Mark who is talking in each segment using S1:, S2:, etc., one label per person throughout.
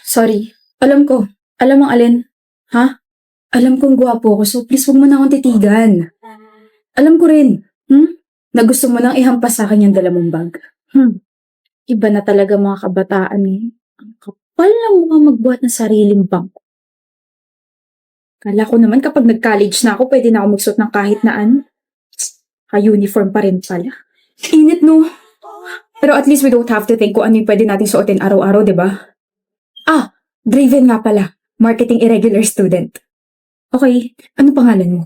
S1: Sorry. Alam ko. Alam mo alin? Ha? Alam kong gwapo ko, so please huwag mo na akong titigan. Alam ko rin, na gusto mo nang ihampas sa akin yung dala mong bag. Iba na talaga mga kabataan eh. Ang kapal ng mga magbuhat ng sariling bangko. Kala ko naman kapag nag-college na ako, pwede na ako magsuot ng kahit na ano. Ka-uniform pa rin pala. Init no? Pero at least we don't have to think kung ano yung pwede natin suotin araw-araw, di ba? Ah, Draven nga pala. Marketing irregular student. Okay, ano pangalan mo?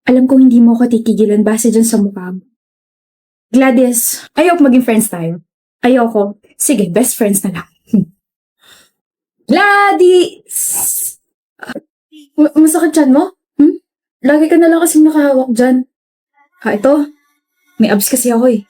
S1: Alam kong hindi mo ako titigilan base dyan sa mukha mo. Gladys, ayoko maging friends tayo. Ayoko. Sige, best friends na lang. Gladys! Masakit dyan mo? Lagi ka na lang kasing nakahawak dyan. Ito. May abs kasi ako eh.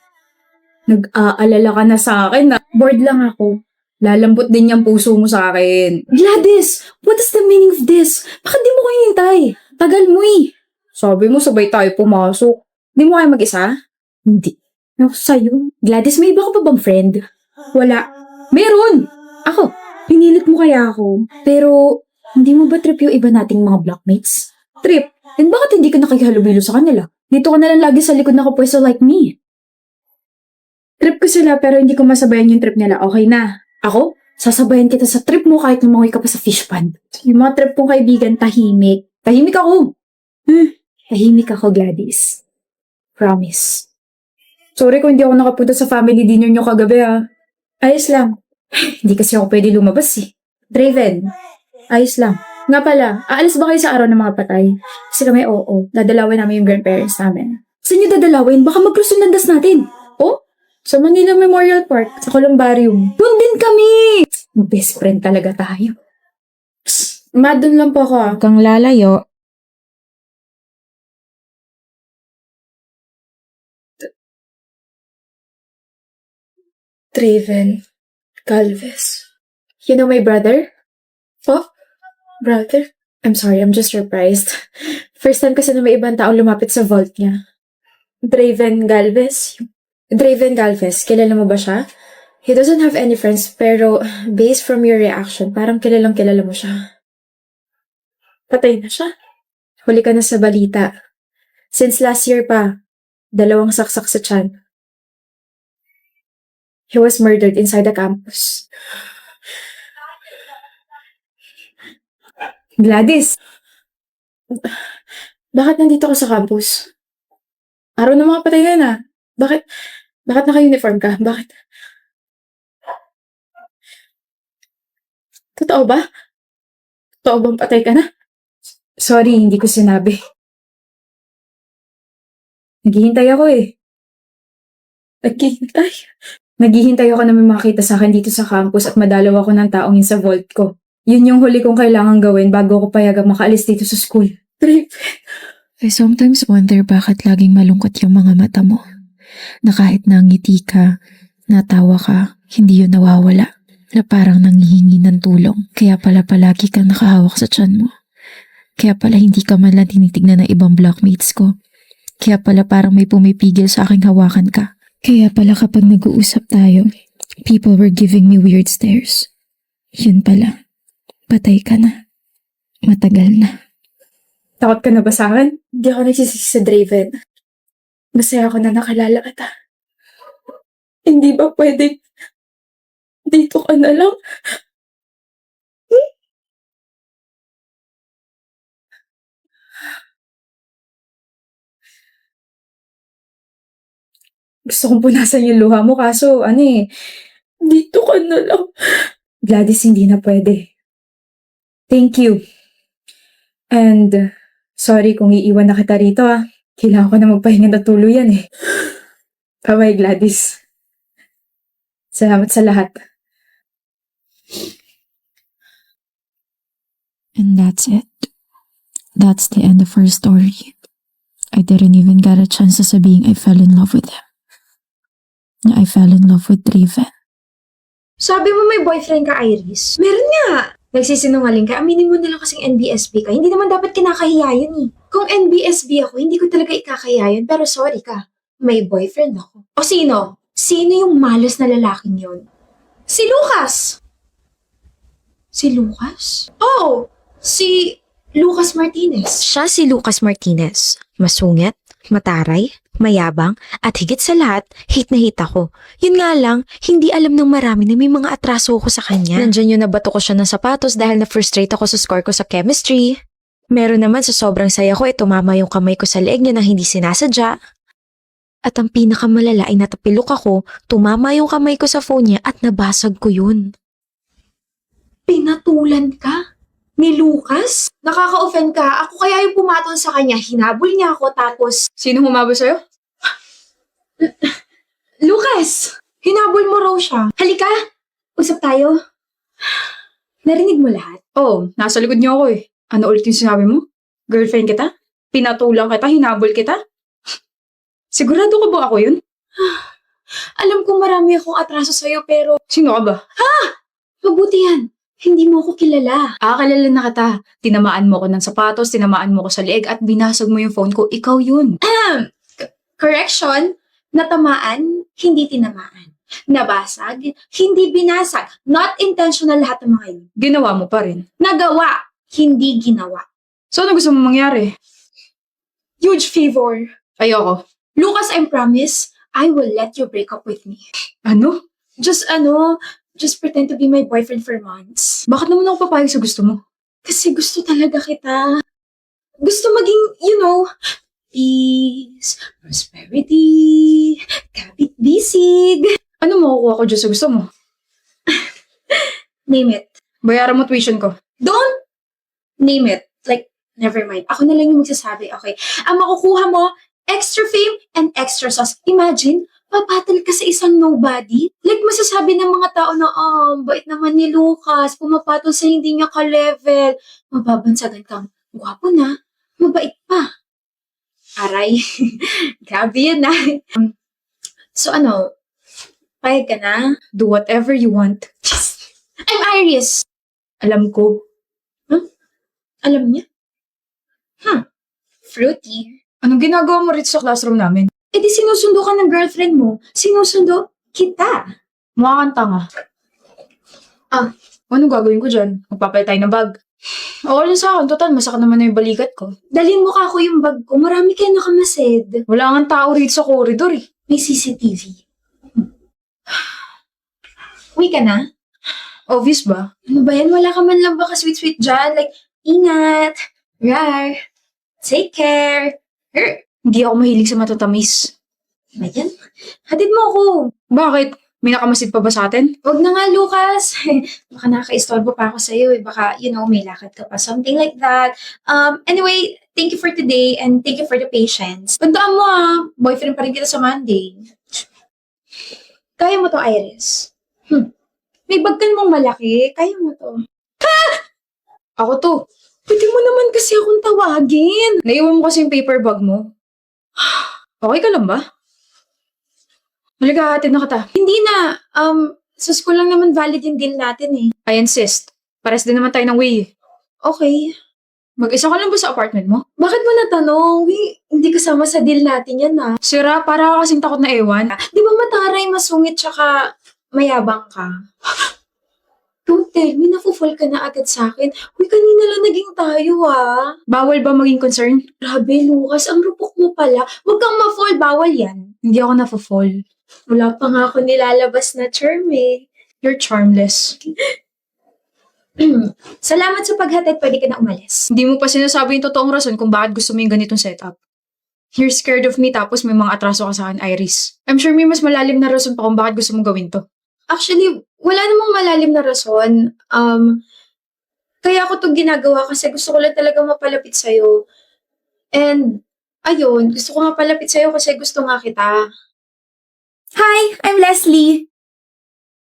S1: Nag-aalala ka na sa akin na bored lang ako. Lalambot din yung puso mo sa akin. Gladys! What is the meaning of this? Bakit di mo ko hintay? Tagal mo eh. Sabi mo sabay tayo pumasok. Di mo kayo mag-isa? Hindi. Ako sa'yo. Gladys, may iba ka pa bang friend? Wala. Meron! Ako. Pinilit mo kaya ako. Pero, hindi mo ba trip yung iba nating mga blockmates? Trip? And bakit hindi ka nakikihalubilo sa kanila? Dito ka na lang lagi sa likod nakapwesto like me. Trip ko sila pero hindi ko masabayan yung trip nila. Okay na. Ako? Sasabayan kita sa trip mo kahit lumangoy ka pa sa fish pond. Yung mga trip kong kaibigan, tahimik. Tahimik ako. Tahimik ako, Gladys. Promise. Sorry kung hindi ako nakapunta sa family dinner nyo kagabi Ayos lang. Hindi kasi ako pwede lumabas eh. Draven. Ayos lang. Nga pala, aalis ba kayo sa araw ng mga patay? Kasi kami oo. Dadalawin namin yung grandparents namin. Saan nyo dadalawin? Baka magkrusunandas natin. Oh? Sa Manila Memorial Park, sa Columbarium. Doon din kami! Best friend talaga tayo. Psst, doon lang po ako
S2: Huwag kang lalayo.
S1: Draven Galvez. You know my brother? Oh? Brother? I'm sorry, I'm just surprised. First time kasi na may ibang taong lumapit sa vault niya. Draven Galvez? Draven Galvez, kilala mo ba siya? He doesn't have any friends, pero based from your reaction, parang kilalang kilala mo siya. Patay na siya. Huli ka na sa balita. Since last year pa, 2 saksak sa tiyan. He was murdered inside the campus. Gladys! Bakit nandito ka sa campus? Araw ng mga patay na. Bakit naka-uniform ka? Bakit? Totoo ba? Totoo bang patay ka na? Sorry, hindi ko sinabi. Naghihintay ako eh. Naghihintay? Naghihintay ako na may makita sa akin dito sa campus at madalaw ako ng taong yun sa vault ko. Yun yung huli kong kailangan gawin bago ako payagang makaalis dito sa school. Trip.
S2: I sometimes wonder bakit laging malungkot yung mga mata mo. Na kahit nangiti ka, natawa ka, hindi yun nawawala. Na parang nanghihingi ng tulong. Kaya pala palagi kang nakahawak sa tiyan mo. Kaya pala hindi ka man lang tinitignan ng ibang blockmates ko. Kaya pala parang may pumipigil sa aking hawakan ka. Kaya pala kapag nag-uusap tayo, people were giving me weird stares. Yun pala, patay ka na. Matagal na.
S1: Takot ka na ba sa akin? Hindi ako nagsisisi sa Draven. Masaya ako na nakilala kita. Hindi ba pwede dito ka na lang? Gusto kong punasan yung luha mo kaso dito ka na lang. Gladys, hindi na pwede. Thank you. And sorry kung iiwan na kita rito Kailangan ko na magpahinga na tuluyan eh. Bye-bye, Gladys. Salamat sa lahat.
S2: And that's it. That's the end of her story. I didn't even get a chance to sabihin I fell in love with him. I fell in love with Draven.
S3: Sabi mo may boyfriend ka, Iris? Meron nga! Nagsisinungaling ka, aminin mo na lang kasing NBSB ka. Hindi naman dapat kinakahiya yun eh. Kung NBSB ako, hindi ko talaga ikakahiya yun. Pero sorry ka, may boyfriend ako. O sino? Sino yung malas na lalaking yun? Si Lucas! Si Lucas? Oh! Si Lucas Martinez. Siya si Lucas Martinez. Masungit, mataray, mayabang, at higit sa lahat, hate na hate ako. Yun nga lang, hindi alam ng marami na may mga atraso ako sa kanya. Nandyan yung nabato ko siya ng sapatos dahil na-frustrate ako sa score ko sa chemistry. Meron naman sa sobrang saya ko, tumama yung kamay ko sa leeg niya nang hindi sinasadya. At ang pinakamalala ay natapilok ako, tumama yung kamay ko sa phone niya at nabasag ko yun. Pinatulan ka? Ni Lucas? Nakaka-offend ka. Ako kaya yung pumatol sa kanya. Hinabol niya ako tapos...
S1: Sino humabol sa'yo?
S3: Lucas! Hinabol mo raw siya. Halika! Usap tayo. Narinig mo lahat?
S1: Oo, nasa likod niyo ako eh. Ano ulit yung sinabi mo? Girlfriend kita? Pinatulang kita? Hinabol kita? Sigurado ka ba ako yun?
S3: Alam kong marami akong atraso sa'yo pero...
S1: Sino ka ba?
S3: Mabuti yan. Hindi mo ako kilala.
S1: Kilala na kita. Tinamaan mo ko ng sapatos, tinamaan mo ko sa leeg at binasag mo yung phone ko. Ikaw yun.
S3: Correction, natamaan, hindi tinamaan. Nabasag, hindi binasag. Not intentional lahat ng mga yun.
S1: Ginawa mo pa rin.
S3: Nagawa, hindi ginawa.
S1: So ano gusto mo mangyari?
S3: Huge favor.
S1: Ayoko.
S3: Lucas, I promise, I will let you break up with me.
S1: Ano?
S3: Just pretend to be my boyfriend for months.
S1: Bakit naman ako papayag sa gusto mo?
S3: Kasi gusto talaga kita. Gusto maging, peace, prosperity, kapit-bisig.
S1: Ano makukuha ko dyan sa gusto mo?
S3: Name it.
S1: Bayaran mo tuition ko.
S3: Don't name it. Like, never mind. Ako na lang yung magsasabi, okay? Ang makukuha mo, extra fame and extra sauce. Imagine, papatal ka sa isang nobody. Like, masasabi ng mga tao na, bait naman ni Lucas, pumapatol sa hindi niya ka-level. Mababansagan kang, gwapo na, mabait pa. Aray, grabe yun na. So payag ka na?
S1: Do whatever you want.
S3: I'm Iris.
S1: Alam ko.
S3: Alam niya? Fruity.
S1: Anong ginagawa mo rito sa classroom namin?
S3: Eh di sinusundo ka ng girlfriend mo. Sinusundo kita.
S1: Mukhakanta nga. Anong gagawin ko dyan? Magpapalit tayo ng bag. Okay lang sa akin. Total, masakit naman na yung balikat ko.
S3: Dalhin mo ka ako yung bag ko. Marami kayo nakamasid.
S1: Wala nga tao rito sa corridor eh.
S3: May CCTV. Uwi ka na?
S1: Obvious ba?
S3: Ano ba yan? Wala ka man lang baka sweet-sweet dyan? Like, ingat. Rar. Take care.
S1: Hindi ako mahilig sa matatamis.
S3: Ayan. Hatid mo ako.
S1: Bakit? May nakamasid pa ba sa atin?
S3: Huwag na nga, Lucas. Baka nakaka-istorbo pa ako sa'yo. Baka, may lakad ka pa. Something like that. Anyway, thank you for today and thank you for the patience. Tandaan mo boyfriend pa rin kita sa Monday. Kaya mo to, Iris. May bag ka namang malaki. Kaya mo to.
S1: Ako to.
S3: Pwede mo naman kasi akong tawagin.
S1: Naiwan mo kasi yung paper bag mo. Okay ka lang ba? Halika, hatid na kita.
S3: Hindi na. Sa school lang naman valid yung deal natin eh.
S1: I insist. Pares din naman tayo ng way.
S3: Okay.
S1: Mag-isa ka lang ba sa apartment mo?
S3: Bakit mo natanong? Hindi kasama sa deal natin yan
S1: Sira, para ka kasing takot na ewan.
S3: Di ba mataray, masungit, tsaka mayabang ka? Don't tell me, nafu-fall ka na agad sa akin. Uy, kanina lang naging tayo
S1: Bawal ba maging concern?
S3: Grabe, Lucas, ang rupok mo pala. Huwag kang ma-fall, bawal yan.
S1: Hindi ako na-fall.
S3: Wala pa nga ako nilalabas na charm eh.
S1: You're charmless.
S3: Salamat sa paghatid, pwede ka na umalis.
S1: Hindi mo pa sinasabi yung totoong rason kung bakit gusto mo yung ganitong setup. You're scared of me tapos may mga atraso ka sa akin, Iris. I'm sure may mas malalim na rason pa kung bakit gusto mong gawin to.
S3: Actually, wala namang malalim na rason. Kaya ako to ginagawa kasi gusto ko lang talaga mapalapit sa'yo. And, ayun, gusto ko mapalapit sa'yo kasi gusto nga kita.
S1: Hi, I'm Leslie.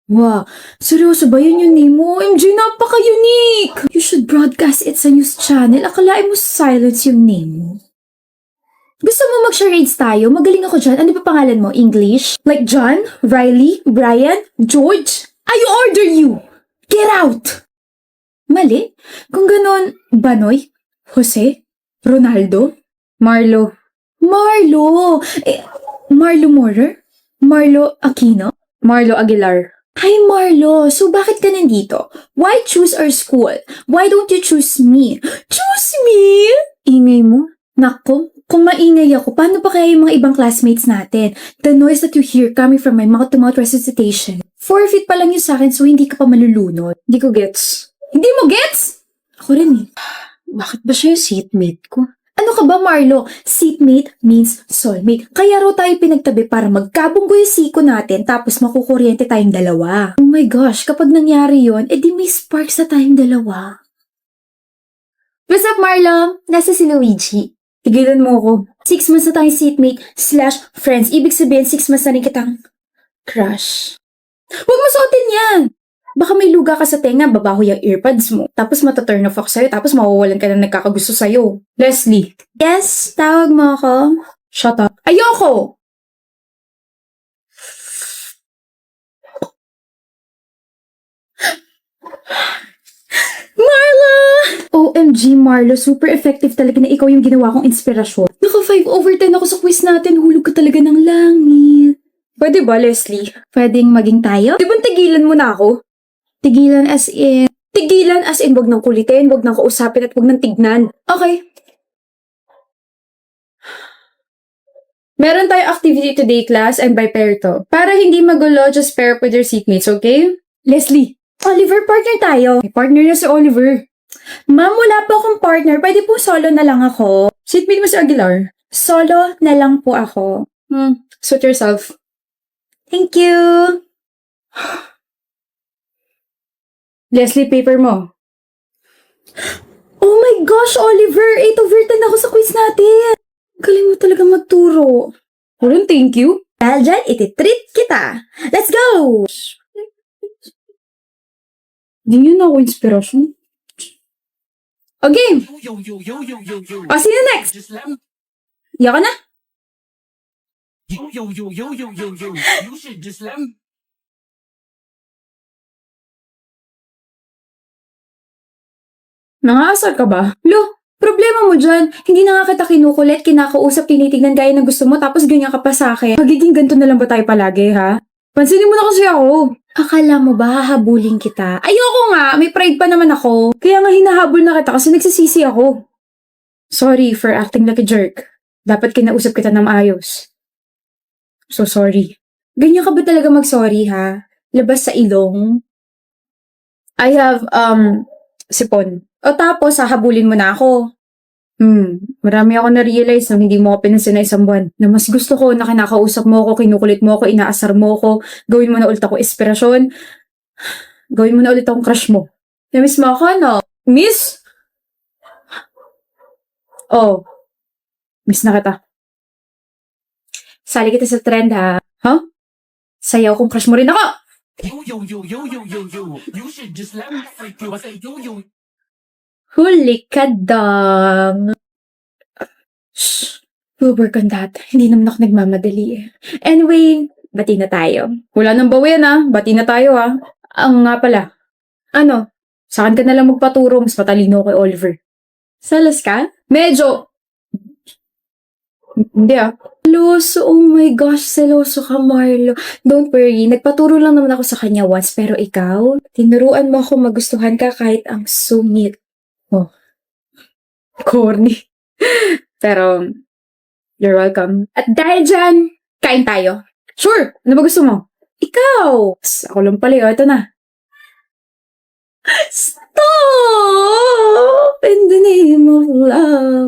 S1: Wow, seryoso ba yun yung name mo? MJ, napaka-unique! You should broadcast it sa news channel. Akalain mo silence yung name mo. Gusto mo mag-charades tayo? Magaling ako dyan. Ano pa pangalan mo? English? Like John? Riley? Brian? George? I order you! Get out! Mali? Kung ganon, Banoy? Jose? Ronaldo? Marlo? Marlo! Marlo Morer? Marlo Aquino? Marlo Aguilar? Hi Marlo, so bakit ka nandito? Why choose our school? Why don't you choose me? Choose me? Ingay mo? Nako, kung maingay ako, paano pa kaya yung mga ibang classmates natin? The noise that you hear coming from my mouth-to-mouth resuscitation. 4 feet pa lang yun sa akin, so hindi ka pa malulunod. Hindi ko gets. Hindi mo gets? Ako rin eh.
S4: Bakit ba siya yung seatmate ko?
S1: Ano ka ba, Marlo? Seatmate means soulmate. Kaya raw tayo pinagtabi para magkabunggo yung siko natin tapos makukuryente tayong dalawa. Oh my gosh, kapag nangyari yon, edi may sparks na tayong dalawa. What's up, Marlo? Nasa si Luigi. Tigilan mo ako. 6 months na tayong seatmate / friends. Ibig sabihin, 6 months na rin kitang crush. Huwag mo suotin yan! Baka may luga ka sa tenga, babaho yung earbuds mo. Tapos mataturn off ako sa'yo, tapos mawawalan ka na nagkakagusto sa'yo. Leslie. Yes, tawag mo ako. Shut up. Ayoko! Marla! OMG, Marlo, super effective talaga na ikaw yung ginawa kong inspirasyon. Naka 5/10 ako sa quiz natin, hulog ka talaga ng langit. Pwede ba, Leslie? Pwedeng maging tayo? Di ba tigilan mo na ako? Tigilan as in... Tigilan as in wag nang kulitin, wag nang kausapin at wag nang tignan. Okay. Meron tayo activity today, class, and by pair to. Para hindi magulo, just pair up with your seatmates, okay? Leslie, Oliver, partner tayo. May partner na si Oliver. Ma'am, wala po akong partner. Pwede po solo na lang ako. Seatmate mo si Aguilar. Solo na lang po ako. Suit yourself. Thank you. Leslie, paper mo. Oh my gosh, Oliver! 8/10 ako sa quiz natin! Galing mo talaga magturo. Walang thank you. Dahil dyan, iti-treat kita. Let's go! Hindi nyo na ako inspirasyon. Okay. O, sino next? Yaka na? Nangaasar ka ba? Lo, problema mo dyan. Hindi na nga kita kinukulit, kinakausap, tinitignan gaya ng gusto mo, tapos ganyan ka pa sa akin. Magiging ganito na lang ba tayo palagi, ha? Pansinin mo na kasi ako. Akala mo ba hahabulin kita? Ayoko nga, may pride pa naman ako. Kaya nga hinahabol na kita kasi nagsisisi ako. Sorry for acting like a jerk. Dapat kinausap kita ng maayos. So sorry. Ganyan ka ba talaga mag-sorry, ha? Labas sa ilong? I have, sipon. O tapos, hahabulin mo na ako. Marami ako na-realize na hindi mo ako pinansin na isang buwan. Na mas gusto ko na kinakausap mo ako, kinukulit mo ako, inaasar mo ako, gawin mo na ulit ako inspirasyon. Gawin mo na ulit akong crush mo. Na-miss mo ako, no? Miss? Oh. Miss na kita. Sali kita sa trend, ha? Huh? Sayaw kung crush mo rin ako!
S5: You should just let me freak you. I say yo.
S1: Huli ka dang. Shh. We'll work on that. Hindi naman ako nagmamadali eh. Anyway, bati na tayo. Wala nang bawian ah. Bati na tayo ah. Ang nga pala. Ano? Saan ka na lang magpaturo? Mas matalino kay Oliver. Salas ka? Medyo. Hindi ah. Seloso. Oh my gosh. Seloso ka, Marlo. Don't worry. Nagpaturo lang naman ako sa kanya once. Pero ikaw, tinuruan mo ako magustuhan ka kahit ang sungit. Oh. Corny. Pero, you're welcome. At dahil dyan, kain tayo. Sure! Ano ba gusto mo? Ikaw! Ako lang pala yun. Ito na. Stop! In the name of love.